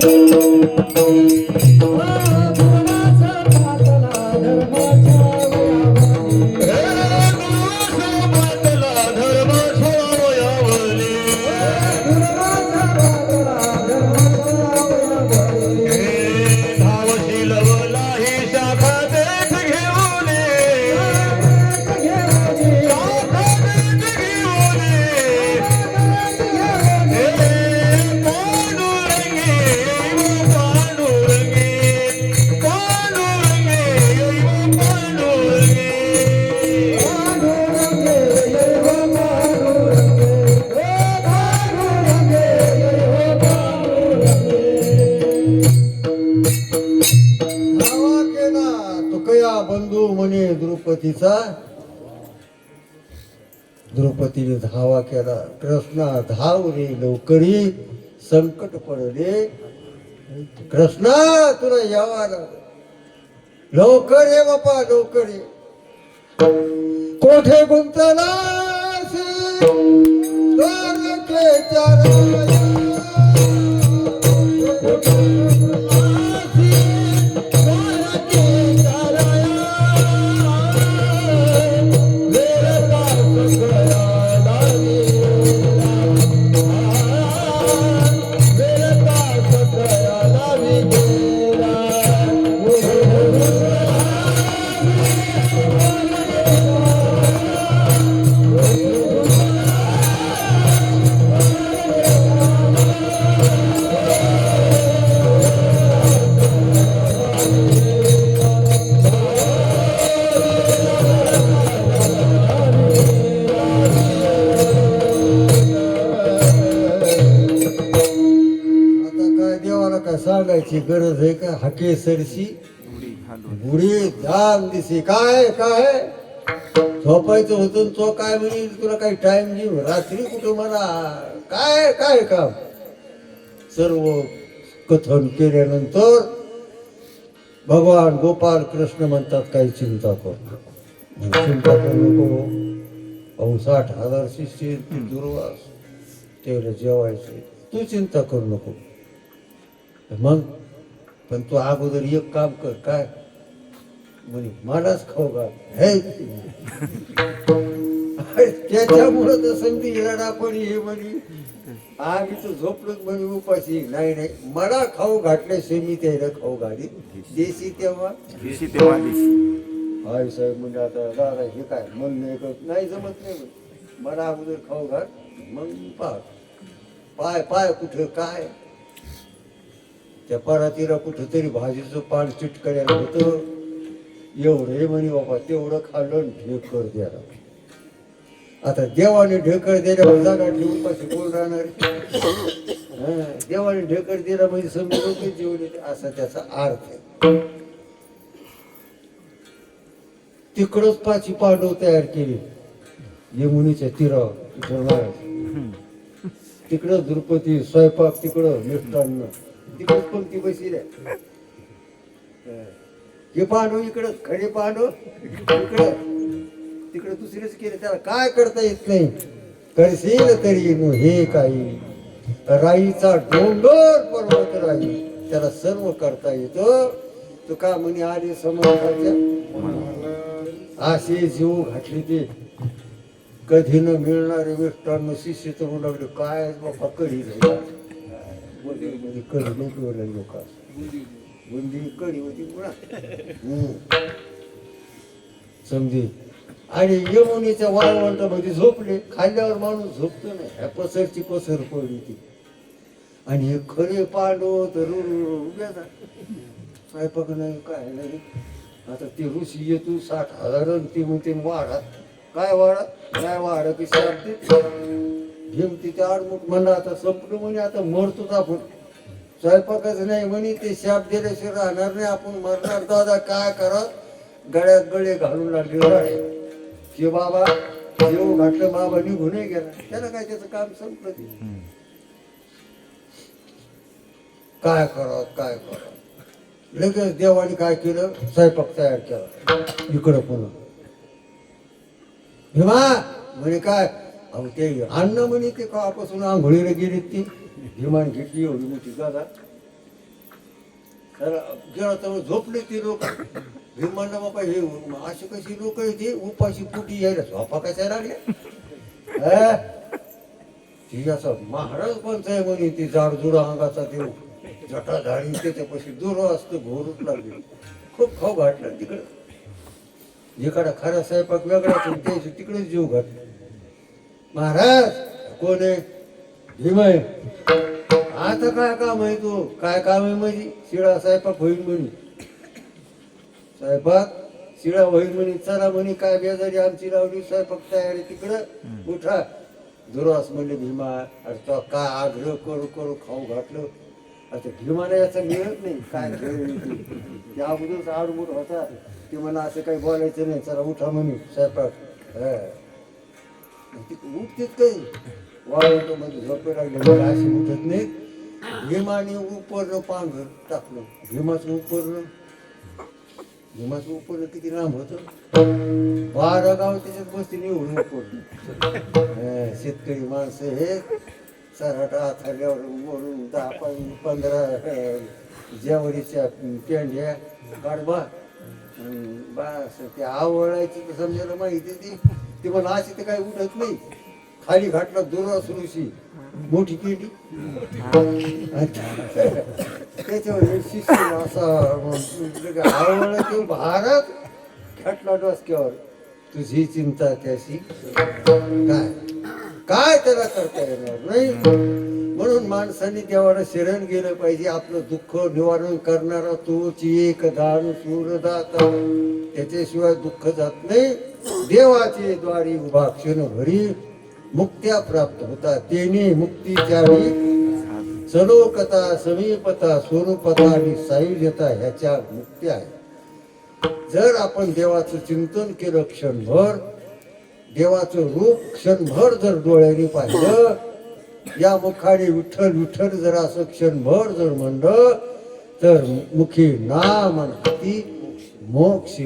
बंधू म्हणे द्रौपदीचा. द्रौपदीने धावा केला. कृष्णा धाव रे लवकरी संकट पडले. कृष्णा तुला यावा लवकर ये बापा लवकर ये. कोठे गुंतला Oh देवाची गरज आहे का? हाके सरशी बुडी जाम दिसे. काय काय झोपायचं होतं तो काय म्हणेल तुला काही टाइम देऊ रात्री कुठं मला काय काय काम. सर्व कथन केल्यानंतर भगवान गोपाल कृष्ण म्हणतात काही चिंता करू चिंता करू नको. अहो 60,000 शिष्य दुर्वास तेवढं जेवायचे तू चिंता करू नको. मग पण तू अगोदर एक काम कर. काय म्हणे? मलाच खाऊ घाल. हे त्याच्यामुळं तर संधी येणार पण हे म्हणे आम्ही तर झोपलो म्हणे उपाशी. नाही नाही मला खाऊ घातल्याशिवाय मी त्याला खाऊ घाली. देशी तेव्हा आई साहेब म्हणजे आता दादा हे काय मन नाही जमत नाही म्हणे. मला अगोदर खाऊ घाल मग पाय पाय कुठं काय त्या परातीला कुठं तरी भाजीचं पान चिटकड्याला होतं. एवढं म्हणे बाबा तेवढं खाल्लं ढेकर द्यायला. आता देवाने ढेकर दिल्यावर जागा ठेवून पाशी कोण राहणार? देवाने ढेकर दिला म्हणजे समजा लोक जेवण येते असा त्याचा अर्थ आहे. तिकडच पाची पांडव तयार केली यमुनीच्या तीरावर. तिकडं द्रुपदी स्वयंपाक तिकडं मिष्टान्न तिकडच पंक्ती बसल्या. हे पांडव इकडं खडे पांडव इकडं तिकडं दुसरेच केले. त्याला काय करता येत नाही. करशील तरी हे काही राईचा डोंगर पर्वत राई त्याला सर्व करता येतं. तो का म्हणे आले समर्थाच्या असे जीव घातले ते कधी न मिळणारे मिष्टांनो शिष्य तर म्हणू लागले काय बाबा कढी कढी नको लोक बुंदी कढी होती पुन्हा समजी. आणि यमुनीच्या वाळवंटामध्ये झोपले. खाल्ल्यावर माणूस झोपतो नाही. ह्या पसरची पसर पडली ती. आणि हे खरे पांडव तर उभ्या स्वयंपाक नाही काय नाही. आता ते ऋषी येतो 60,000 ती म्हणते वाढा काय वाढा काय वाढा की शाब्द घेऊन तिथे आडमुठ म्हणा आता संपलं म्हणे आता मरतोच आपण. स्वयंपाकच नाही म्हणे ते शाप दिल्याशिवाय राहणार नाही आपण मरणार. दादा काय करा गळ्यात गळे घालून लागले की बाबा जेव घातलं बाबा निघूनही गेला. त्याला काय त्याचं काम संपलं. ते काय करा काय करा. लगेच देवाने काय केलं स्वयंपाक तयार केला. इकडं पुन्हा भीमा म्हणे काय अहो ते अन्न म्हणे ते कापासून आंघोळीला गेली ती भीमाने घेतली एवढी मोठी गादा. गेला तर झोपले ते लोक. भीमांना बाबा हे अशी कशी लोक ते उपाशी पोटी यायला झोपा कशा लागल्या. ती असं महाराज पंच आहे म्हणे ती जाडजुडा अंगाचा देव जटाधारी त्याच्यापाशी दूर असतं घोरूच लागले. खूप खाऊ घातला तिकडं. एखादा खरा स्वयंपाक वेगळाच द्यायचं तिकडेच जीव घातला. महाराज कोण आहे? भीम आहे. आता काय काम आहे तू? काय काम आहे म्हणजे? शिळा स्वयंपाक होईल म्हणे. स्वयंपाक शिळा होईल म्हणे. चला म्हणे काय बेजारी आमची लावली स्वयंपाक तयारी तिकडं उठा. दुरास म्हणले भीमा अरे तो काय आग्रह करू करू खाऊ घातलं. आता भीमाला याचा मिळत नाही काय त्या अगोदरच आडमुठ होता. ते मला असं काही बोलायचं नाही. चला उठा म्हणे स्वयंपाक. उठतेच काही वाळवतो म्हणजे झोपे लागले अशी उठत नाही. भीमाने उपरनं पांघर टाकलं. भीमाचं उपरनं किती लांब होतं 12 गाव त्याच्यात बसते निवडून उपरलं. शेतकरी माणसं हे सराटा आथरल्यावर वरून 10-15 जेवढीच्या पेंढ्या गाडबा बस ते आवडायची तर समजायला माहिती ती मला अशी तर काही उठत नाही. खाली घातला दुरास ऋषी मोठी पेंडी त्याच्यावर शिष्य असा आवडला ते भारत घातला डोसक्यावर. तुझी चिंता त्याशी काय काय त्याला करता येणार नाही. म्हणून माणसाने देवाला शरण गेलं पाहिजे. आपलं दुःख निवारण करणारा तोच एक दान सूरदाता. त्याच्याशिवाय दुःख जात नाही. देवाचे द्वारी उभा क्षण भरी मुक्त्या प्राप्त होता. तेने मुक्तीच्या सलोकता समीपता स्वरूपता आणि सायुज्यता ह्याच्या मुक्ती आहे. जर आपण देवाचं चिंतन केलं क्षणभर, देवाचं रूप क्षणभर जर डोळ्याने पाहिलं, या मुखाने विठ्ठल विठ्ठल जर असं क्षणभर जर म्हणलं, तर मुखी नाम आणि हाती मोक्ष.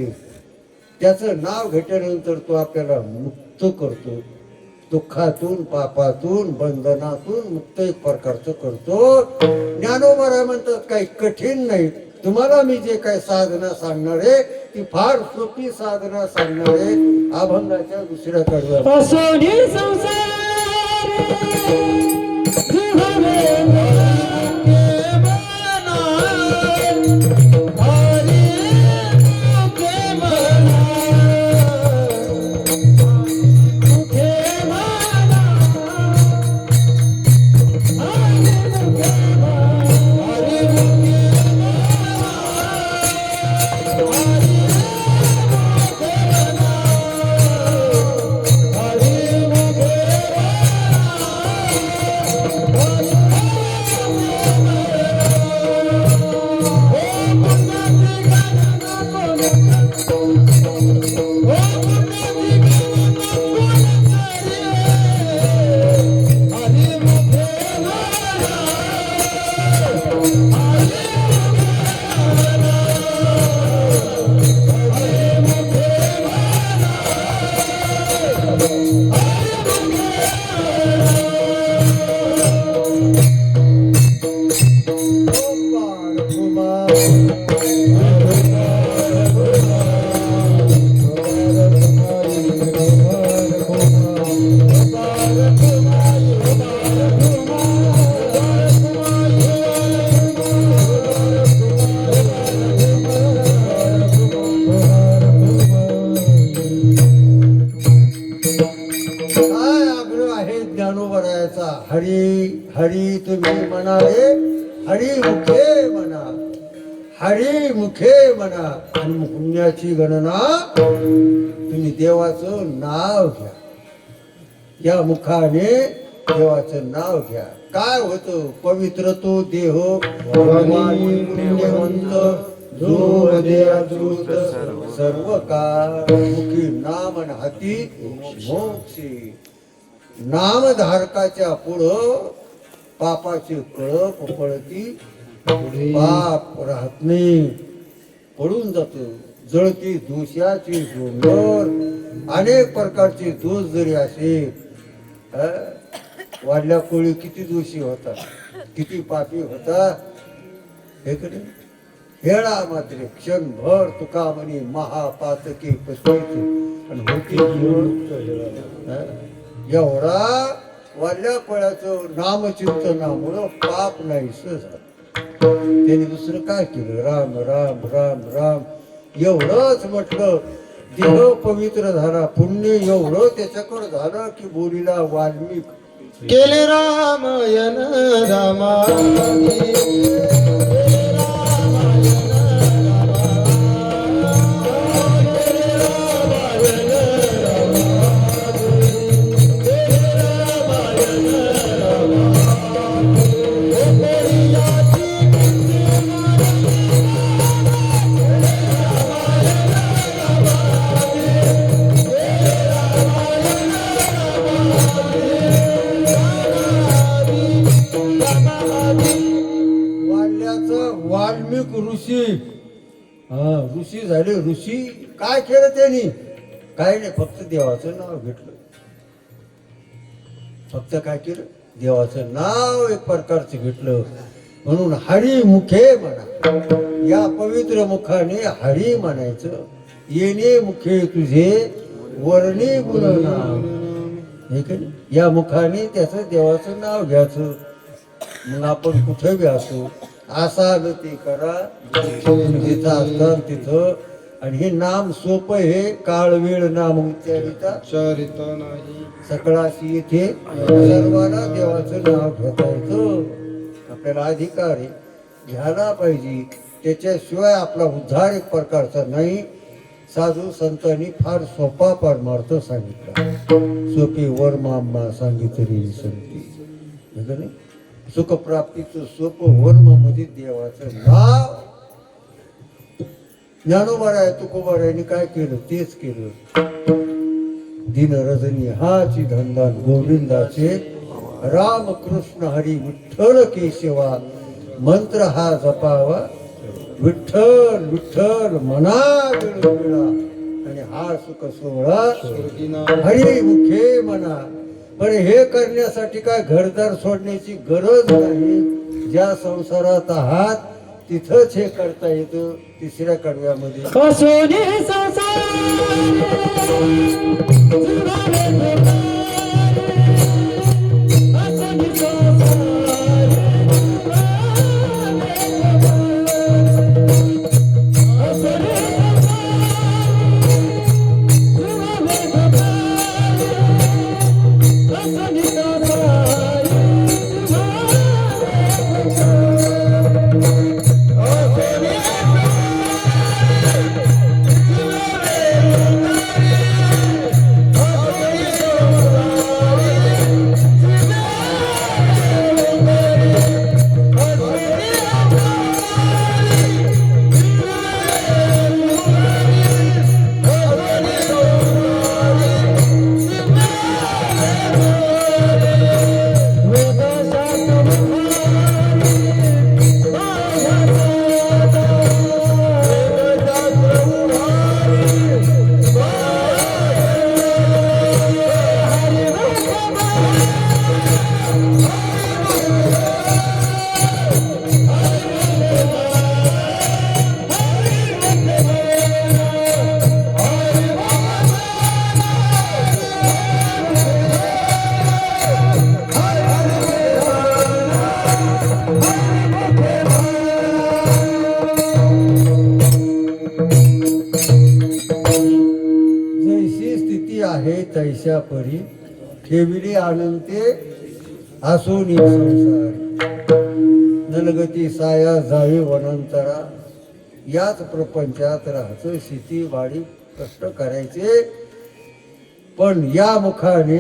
त्याचं नाव घेतल्यानंतर तो आपल्याला मुक्त करतो, दुःखातून पापातून बंधनातून मुक्त एक प्रकारचं करतो. ज्ञानोबा म्हणतात काही कठीण नाही. तुम्हाला मी जे काही साधना सांगणार आहे ती फार सोपी साधना सांगणार आहे. अभंगाच्या दुसऱ्या कडव्यावर हरी हरी तुम्ही म्हणाले, हरी मुखे म्हणा, हरी मुखे म्हणा. आणि पुण्याची गणना तुम्ही देवाचं नाव घ्या. या मुखाने देवाचं नाव घ्या. काय होतं? पवित्र तो देह पुण्यवंत जो हृदयाच्युत सर्व काळ मुखी नाम आणि हाती मोक्षी. नामधारकाच्या पुढं पापाची कळप पळती, पाप राहत नाही, पडून जात. जळती दोषाची डोंगर, अनेक प्रकारचे दोष जरी असेल, वाढल्या कोळी किती दोषी होता, किती पापी होता. हे कडे हेळा मात्र क्षणभर तुका म्हणे महापातकी पतीची आणि होती एवढा वाढल्या कोळ्याचं नामचिंतनामुळं पाप नाहीस झालं. त्यांनी दुसरं काय केलं? राम राम राम राम एवढंच म्हटलं. देह पवित्र झाला, पुण्य एवढं त्याच्याकडं झालं की बोलीला वाल्मिक केले रामायण रामा वाल्मिक ऋषी. ऋषी झाले. ऋषी काय केलं त्यांनी? काय नाही, फक्त देवाचं नाव घेतलं. फक्त काय केलं? देवाचं नाव एक प्रकारचं घेतलं. म्हणून हरी मुखे म्हणा. या पवित्र मुखाने हरी म्हणायचं. येणे मुखे तुझे वर्णी गुण नाम. या मुखाने त्याचं देवाचं नाव घ्यायचं. मग आपण कुठे बी असो असा गती करा जिथं असतं तिथं. आणि हे नाम सोपं, हे काळ वेळ नाम उच्चारिता नाही. सकळाशी येथे सर्वांना देवाचं नाव घेता येतं. आपल्याला अधिकार आहे, घ्यायला पाहिजे. त्याच्याशिवाय आपला उद्धार एक प्रकारचा नाही. साधू संतांनी फार सोपा परमार्थ सांगितला. सोपी वर मामा सांगितली संती. सुखप्राप्तीचं सोपं वर्म मध्ये देवाचं नाव. ज्ञानोबाराय तुकोबारायांनी काय केलं तेच केलं. दिन रजनी हाची धंदा गोविंदाचे, राम कृष्ण हरी विठ्ठल केशवा, मंत्र हा जपावा, विठ्ठल विठ्ठल मना वेळोवेळा, आणि हा सुख सोहळा हरी मुखे मना. पण हे करण्यासाठी काय घरदार सोडण्याची गरज नाही. ज्या संसारात आहात तिथंच हे करता येतं. तिसऱ्या कडव्यामध्ये तैशा परी ठेविली आनंते आसोनी संसार. नलगती साया जावी वनांतरा, याच प्रपंचात राहायचं. शेती वाडी कष्ट करायचे, पण या मुखाने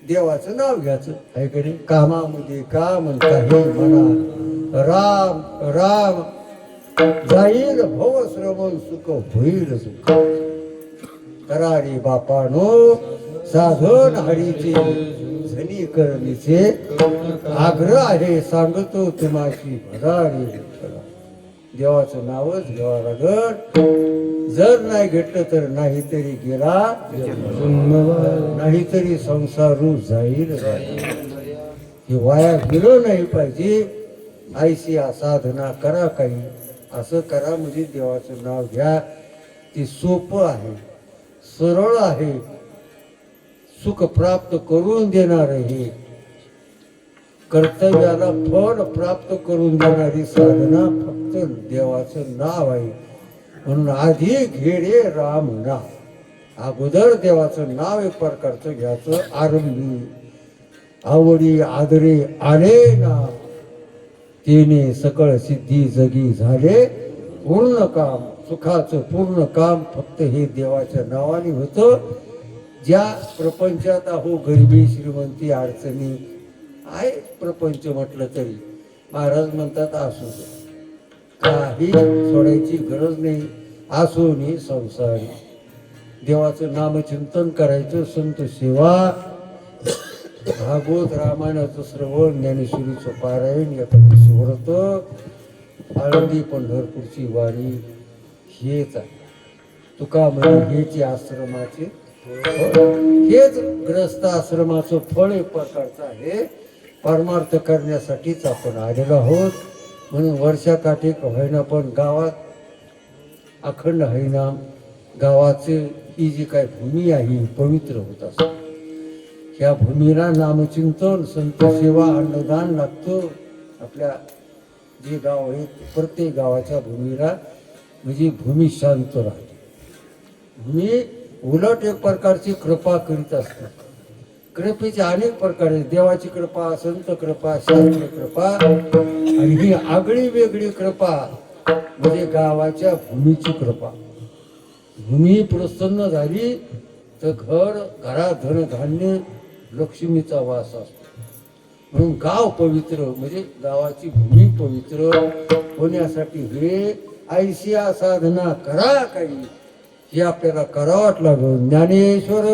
देवाचं नाव घ्यायचं. आहे की नाही? कामामध्ये काम काही म्हणा, राम राम जाईल भव श्रवण सुख होईल सुख. करारी बापानो साधन हरीचे झनी करणीचे, आग्रह आहे सांगतो तुम्हाशी भरारी. देवाचं नावच घ्यावं लागल. जर नाही घेतलं तर नाहीतरी गेला, नाहीतरी संसारू जाईल. हे वाया गेलं नाही पाहिजे. आयशी साधना करा, काही असं करा म्हणजे देवाचं नाव घ्या. ते सोपं आहे, सरळ आहे, सुख प्राप्त करून देणार आहे. कर्तव्याला फळ प्राप्त करून देणारी साधना फक्त देवाचं नाव आहे. म्हणून आधी घेरे राम नाव. अगोदर देवाचं नाव एक प्रकारचं घ्यायचं. आरंभी आवडी आदरे आले नाम, तिने सकळ सिद्धी जगी झाले पूर्ण काम. सुखाचं पूर्ण काम फक्त हे देवाच्या नावाने होतं. ज्या प्रपंचात अहो गरिबी श्रीमंती अडचणी आहे, प्रपंच म्हटलं तरी महाराज म्हणतात असू दे, काही सोडायची गरज नाही. आसोनी संसारी देवाचं नामचिंतन करायचं. संत सेवा, भागवत रामायणाचं श्रवण, ज्ञानेश्वरीचं पारायण, एकादशी व्रत, आळंदी पंढरपूरची वारी, हेच आहे. तुका म्हणे हेच आश्रमाचे, हेच ग्रस्त आश्रमाचं फळ एक प्रकारचं आहे. परमार्थ करण्यासाठीच आपण आलेलो आहोत. म्हणून वर्षाकाठी होईना पण गावात अखंड हरिनाम, गावाचे ही जी काय भूमी आहे पवित्र होत असते. ह्या भूमीला नामचिंतन, संत सेवा, अन्नदान लागतं. आपल्या जे गाव आहे प्रत्येक गावाच्या भूमीला म्हणजे भूमी शांत राहते. भूमी उलट एक प्रकारची कृपा करीत असते. कृपेचे अनेक प्रकार आहेत. देवाची कृपा, संत कृपा, शास्त्रीय कृपा, आणि ही आगळी वेगळी कृपा म्हणजे गावाच्या भूमीची कृपा. भूमी प्रसन्न झाली तर घरात धन धान्य लक्ष्मीचा वास असतो. म्हणून गाव पवित्र म्हणजे गावाची भूमी पवित्र होण्यासाठी हे ऐशिया साधना करा काही हे आपल्याला करावंच लागेल. ज्ञानेश्वर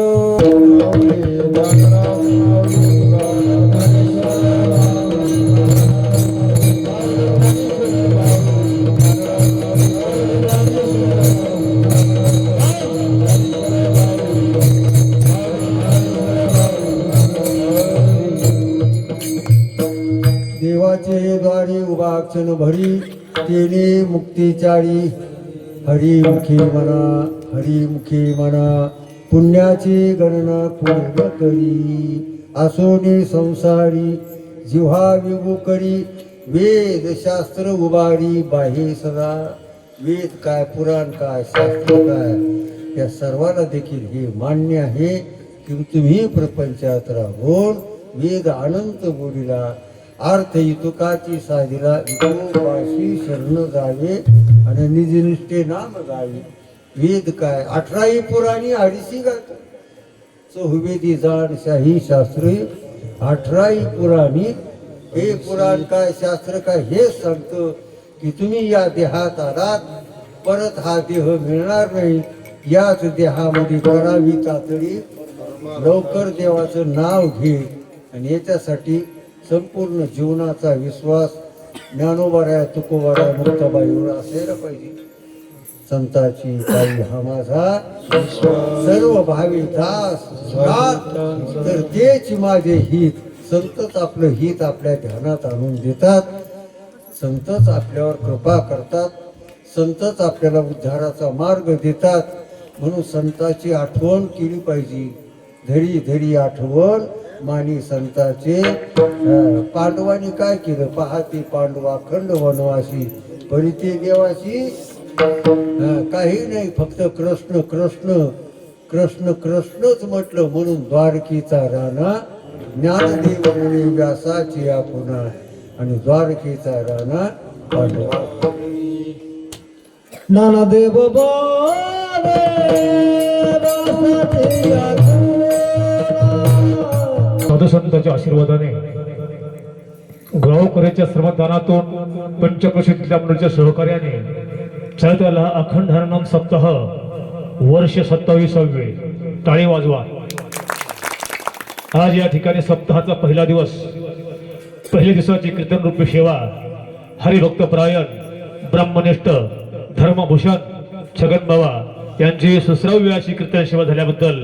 देवाचे द्वारी उभा क्षण भरी तेने मुक्तीचारी हरिमुखी म्हणा हरिमुखी म्हणा पुण्याची गणना पूर्ण करी असोने संसारी जिव्हा विभू करी वेद शास्त्र उभारी बाहे सदा. वेद काय पुराण काय शास्त्र काय या सर्वांना देखील हे मान्य आहे की तुम्ही प्रपंचात राहून वेद अनंत बोलिला अर्थ तुकाची साधिला विठोबाशी शरण जावे आणि निजनिष्ठे नाम गावे. वेद काय 18 पुराणी 250 गात चहुवेदी जाण शाही शास्त्र 18 पुराणी. हे पुराण काय शास्त्र काय हेच सांगतं की तुम्ही या देहात आलात परत हा देह मिळणार नाही. याच देहामध्ये करावी तातडी लवकर देवाचं नाव घे आणि याच्यासाठी संपूर्ण जीवनाचा विश्वास ज्ञानोबाराया तुकोबाराया मुक्ताबाईवर असायला पाहिजे. संताची पायी हा माझा सर्व भावी दास तर तेच माझे हित. संतच आपलं हित आपल्या ध्यानात आणून देतात. संतच आपल्यावर कृपा करतात. संतच आपल्याला उद्धाराचा मार्ग देतात. म्हणून संताची आठवण केली पाहिजे. धरी धरी आठवण मानी संताचे. पांडवांनी काय केलं पहाती पांडवा खंड वनवासी परिते देवाशी. काही नाही फक्त कृष्ण कृष्ण कृष्ण कृष्णच म्हटलं म्हणून द्वारकेचा राणा ज्ञानदेव म्हणे व्यासाची या पुन्हा आणि द्वारकेचा राणा पांडवा. ज्ञानदेव साधुसंतांच्या आशीर्वादाने गावकऱ्याच्या श्रमदानातून पंचक्रोशीतल्या मुलीच्या सहकार्याने चालत्याला अखंड हरिनाम सप्ताह वर्ष 27वे. टाळी वाजवा. आज या ठिकाणी सप्ताहाचा पहिला दिवस. पहिल्या दिवसाची कीर्तन रूपी सेवा हरिभक्तपरायण ब्रह्मनिष्ठ धर्मभूषण छगन बाबा यांची सुश्राव्य अशी कीर्तन सेवा झाल्याबद्दल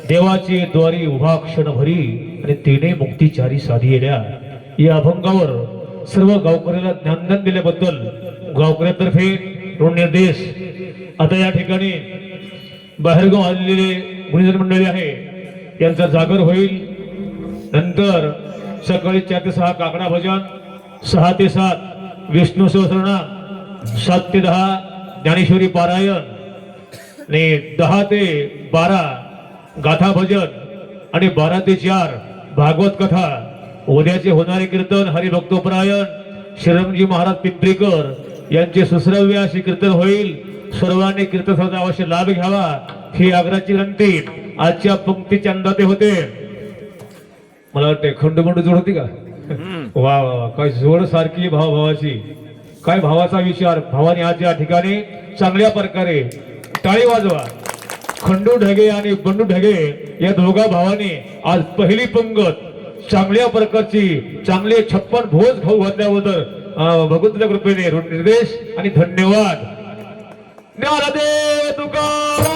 देवाची द्वारी उभा क्षण भरी आणि तिने मुक्तीचारी साधिल्या या अभंगावर सर्व गावकऱ्याला ज्ञानदान दिल्याबद्दल गावकऱ्यांतर्फे निर्देश. आता या ठिकाणी बाहेरगाव आलेले गुणीजन मंडळी आहे यांचा जागर होईल. नंतर सकाळी 4 ते 6 काकडा भजन, 6 ते 7 विष्णू सहस्रनाम, 7 ते 10 ज्ञानेश्वरी पारायण आणि 10 ते 12 गाथा भजन आणि 12 ते 4 भागवत कथा. उद्याचे होणारे कीर्तन हरिभक्तोपरायण श्रीरामजी महाराज पिंपरीकर यांचे सुश्राव्य असे कीर्तन होईल. सर्वांनी कीर्तनाचा अवश्य लाभ घ्यावा ही आग्रहाची विनंती. आजच्या पंक्तीच्या अंदाते होते. मला वाटते खंडमंड जोड होती का? वा वा काय जोड सारखी भावाची. काय भावाचा विचार. भावाने आज या ठिकाणी चांगल्या प्रकारे टाळी वाजवा. खंडू ढगे आणि बंडू ढगे या दोघा भावाने आज पहिली पंगत चांगल्या प्रकारची चांगले 56 भोज खाऊ घातल्याबद्दल भगवंताच्या कृपेने निर्देश आणि धन्यवाद. ज्ञानदेव तुकाराम.